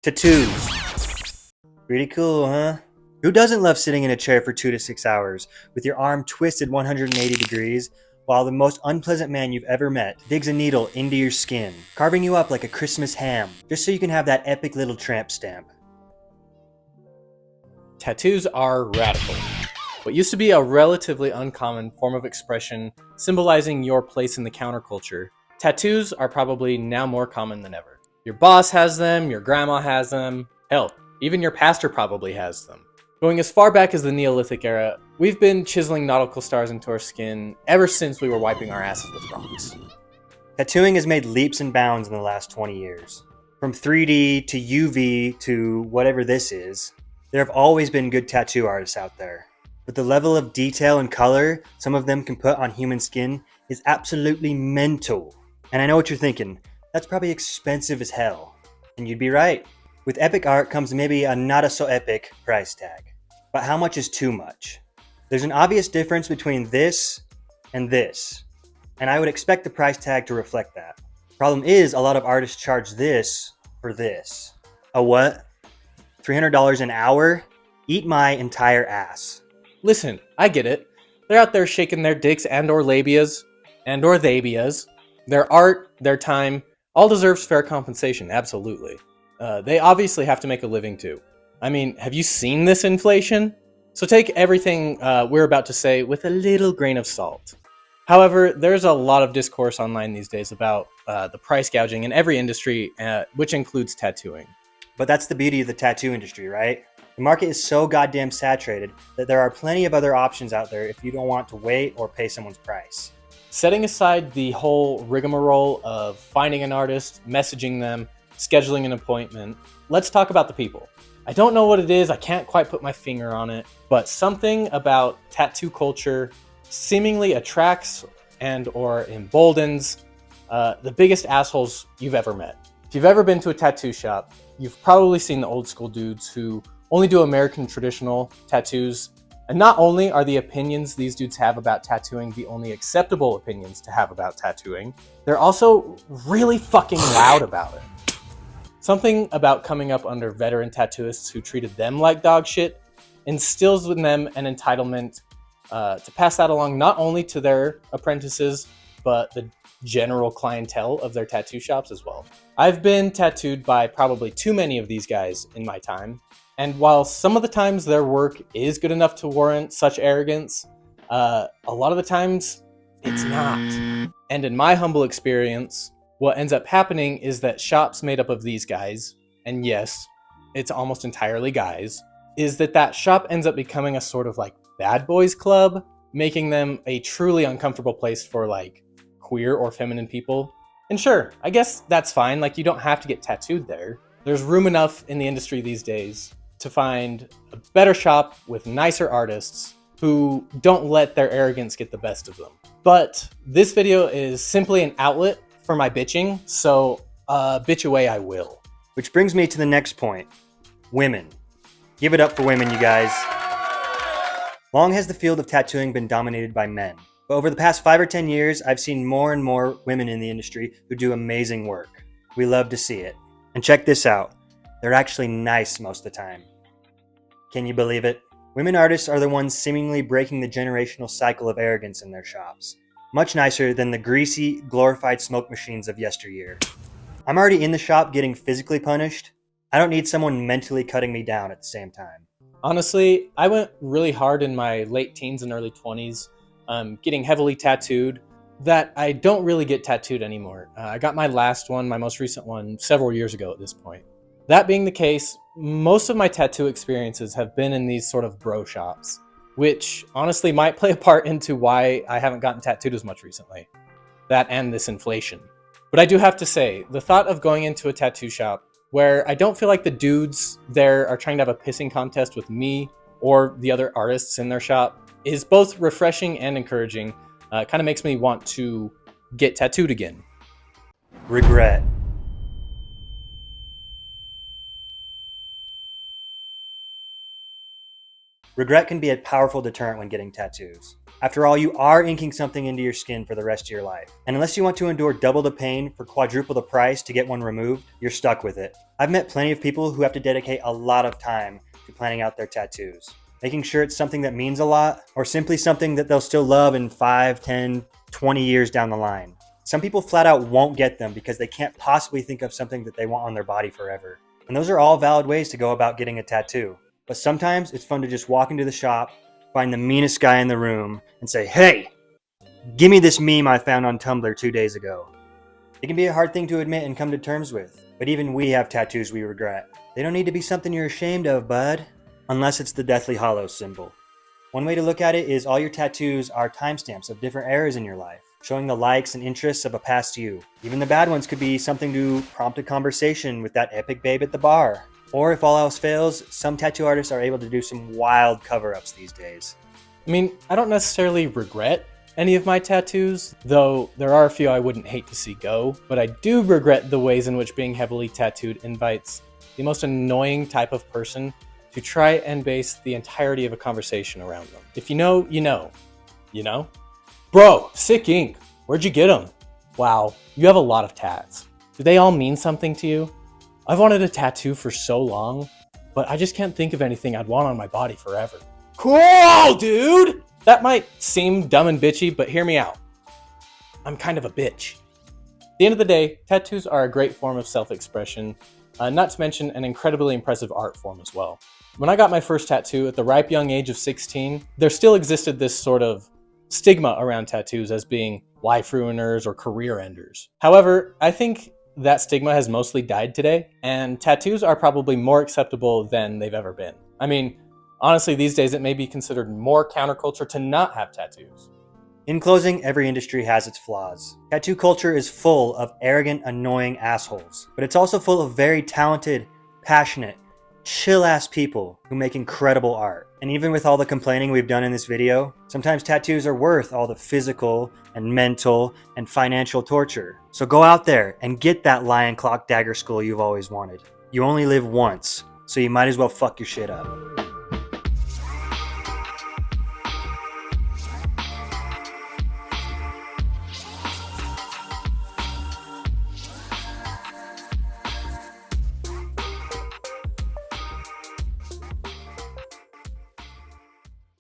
Tattoos. Pretty cool, huh? Who doesn't love sitting in a chair for 2 to 6 hours with your arm twisted 180 degrees while the most unpleasant man you've ever met digs a needle into your skin, carving you up like a Christmas ham, just so you can have that epic little tramp stamp? Tattoos are radical. What used to be a relatively uncommon form of expression symbolizing your place in the counterculture, tattoos are probably now more common than ever. Your boss has them, your grandma has them, hell, even your pastor probably has them. Going as far back as the Neolithic era, we've been chiseling nautical stars into our skin ever since we were wiping our asses with rocks. Tattooing has made leaps and bounds in the last 20 years. From 3D to UV to whatever this is, there have always been good tattoo artists out there. But the level of detail and color some of them can put on human skin is absolutely mental. And I know what you're thinking, that's probably expensive as hell. And you'd be right. With epic art comes maybe a not so epic price tag. But how much is too much? There's an obvious difference between this and this, and I would expect the price tag to reflect that. Problem is, a lot of artists charge this for this. A what? $300 an hour? Eat my entire ass. Listen, I get it. They're out there shaking their dicks and or labias, and or thabias. Their art, their time, all deserves fair compensation, absolutely. They obviously have to make a living too. I mean, have you seen this inflation? So take everything we're about to say with a little grain of salt. However, there's a lot of discourse online these days about the price gouging in every industry, which includes tattooing. But that's the beauty of the tattoo industry, right? The market is so goddamn saturated that there are plenty of other options out there if you don't want to wait or pay someone's price. Setting aside the whole rigmarole of finding an artist, messaging them, scheduling an appointment, let's talk about the people. I don't know what it is, I can't quite put my finger on it, but something about tattoo culture seemingly attracts and or emboldens the biggest assholes you've ever met. If you've ever been to a tattoo shop, you've probably seen the old school dudes who only do American traditional tattoos. And not only are the opinions these dudes have about tattooing the only acceptable opinions to have about tattooing, they're also really fucking loud about it. Something about coming up under veteran tattooists who treated them like dog shit instills in them an entitlement to pass that along not only to their apprentices, but the general clientele of their tattoo shops as well. I've been tattooed by probably too many of these guys in my time, and while some of the times their work is good enough to warrant such arrogance, a lot of the times it's not. And in my humble experience, what ends up happening is that shops made up of these guys, and yes, it's almost entirely guys, is that shop ends up becoming a sort of like bad boys club, making them a truly uncomfortable place for like queer or feminine people. And sure, I guess that's fine, like you don't have to get tattooed there. There's room enough in the industry these days to find a better shop with nicer artists who don't let their arrogance get the best of them. But this video is simply an outlet for my bitching, so bitch away I will. Which brings me to the next point. Women. Give it up for women, you guys. Long has the field of tattooing been dominated by men. But over the past 5 or 10 years, I've seen more and more women in the industry who do amazing work. We love to see it. And check this out. They're actually nice most of the time. Can you believe it? Women artists are the ones seemingly breaking the generational cycle of arrogance in their shops. Much nicer than the greasy, glorified smoke machines of yesteryear. I'm already in the shop getting physically punished. I don't need someone mentally cutting me down at the same time. Honestly, I went really hard in my late teens and early 20s, getting heavily tattooed, that I don't really get tattooed anymore. I got my last one, my most recent one, several years ago at this point. That being the case, most of my tattoo experiences have been in these sort of bro shops, which honestly might play a part into why I haven't gotten tattooed as much recently. That and this inflation. But I do have to say, the thought of going into a tattoo shop where I don't feel like the dudes there are trying to have a pissing contest with me or the other artists in their shop is both refreshing and encouraging. Kind of makes me want to get tattooed again. Regret. Regret can be a powerful deterrent when getting tattoos. After all, you are inking something into your skin for the rest of your life. And unless you want to endure double the pain for quadruple the price to get one removed, you're stuck with it. I've met plenty of people who have to dedicate a lot of time to planning out their tattoos, making sure it's something that means a lot, or simply something that they'll still love in 5, 10, 20 years down the line. Some people flat out won't get them because they can't possibly think of something that they want on their body forever. And those are all valid ways to go about getting a tattoo. But sometimes it's fun to just walk into the shop, find the meanest guy in the room, and say, "Hey, give me this meme I found on Tumblr 2 days ago." It can be a hard thing to admit and come to terms with, but even we have tattoos we regret. They don't need to be something you're ashamed of, bud, unless it's the Deathly Hallows symbol. One way to look at it is all your tattoos are timestamps of different eras in your life, showing the likes and interests of a past you. Even the bad ones could be something to prompt a conversation with that epic babe at the bar. Or if all else fails, some tattoo artists are able to do some wild cover-ups these days. I mean, I don't necessarily regret any of my tattoos, though there are a few I wouldn't hate to see go, but I do regret the ways in which being heavily tattooed invites the most annoying type of person to try and base the entirety of a conversation around them. If you know, you know. You know? Bro, sick ink. Where'd you get them? Wow, you have a lot of tats. Do they all mean something to you? I've wanted a tattoo for so long, but I just can't think of anything I'd want on my body forever. Cool, dude! That might seem dumb and bitchy, but hear me out. I'm kind of a bitch. At the end of the day, tattoos are a great form of self-expression, not to mention an incredibly impressive art form as well. When I got my first tattoo at the ripe young age of 16, there still existed this sort of stigma around tattoos as being life ruiners or career enders. However, I think that stigma has mostly died today, and tattoos are probably more acceptable than they've ever been. I mean, honestly, these days it may be considered more counterculture to not have tattoos. In closing, every industry has its flaws. Tattoo culture is full of arrogant, annoying assholes, but it's also full of very talented, passionate, chill-ass people who make incredible art. And even with all the complaining we've done in this video, sometimes tattoos are worth all the physical and mental and financial torture. So go out there and get that lion clock dagger skull you've always wanted. You only live once, so you might as well fuck your shit up.